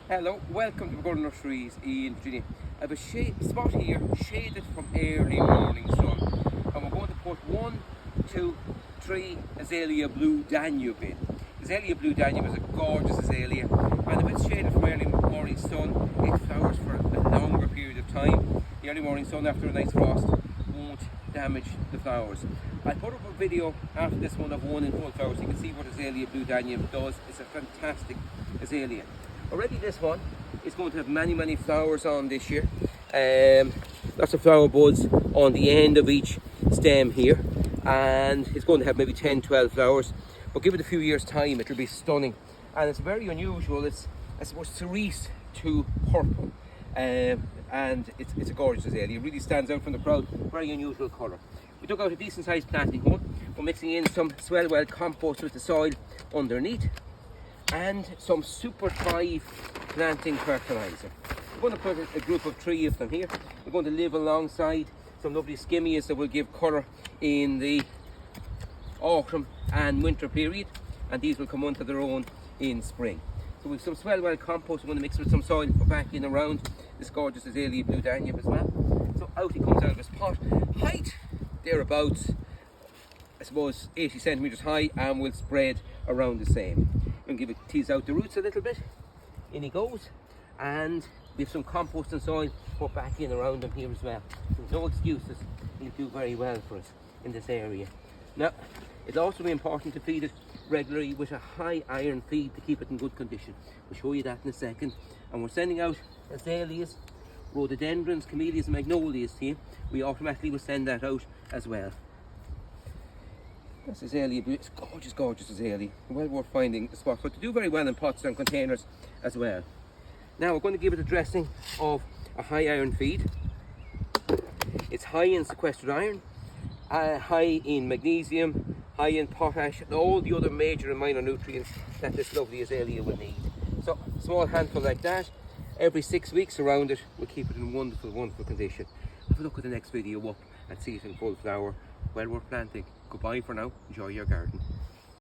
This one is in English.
Hello, welcome to Pergola Nurseries in Virginia. I have a spot here shaded from early morning sun, and we're going to put 1, 2, 3 azalea blue Danube in. Azalea blue Danube is a gorgeous azalea, and if it's shaded from early morning sun, it flowers for a longer period of time. The early morning sun after a nice frost won't damage the flowers. I'll put up a video after this one of one in full flower so you can see what azalea blue Danube does. It's a fantastic azalea. Already this one is going to have many flowers on this year. Lots of flower buds on the end of each stem here, and it's going to have maybe 10-12 flowers, but give it a few years time it'll be stunning. And it's very unusual. It's, I suppose, cerise to purple, and it's a gorgeous azalea. It really stands out from the crowd. Very unusual colour. We took out a decent sized planting hole. We're mixing in some Swellwell compost with the soil underneath and some Super 5 planting fertiliser. We're going to put a group of 3 of them here. We're going to live alongside some lovely skimmias that will give colour in the autumn and winter period, and these will come onto their own in spring. So we've some Swellwell compost. We're going to mix it with some soil for backing around this gorgeous azalea blue Danube as well. So out he comes out of his pot. Height thereabouts, I suppose 80 centimetres high, and will spread around the same. And give it, tease out the roots a little bit. In he goes, and we have some compost and soil put back in around him here as well. There's no excuses. He'll do very well for us in this area. Now, it'll also be important to feed it regularly with a high iron feed to keep it in good condition. We'll show you that in a second. And we're sending out azaleas, rhododendrons, camellias and magnolias here. We automatically will send that out as well. That's azalea, it's gorgeous azalea. Well worth finding a spot, but to do very well in pots and containers as well. Now we're going to give it a dressing of a high iron feed. It's high in sequestered iron, high in magnesium, high in potash, and all the other major and minor nutrients that this lovely azalea will need. So a small handful like that, every 6 weeks around it, will keep it in wonderful condition. Have a look at the next video up and see it in full flower. Well worth planting. Goodbye for now. Enjoy your garden.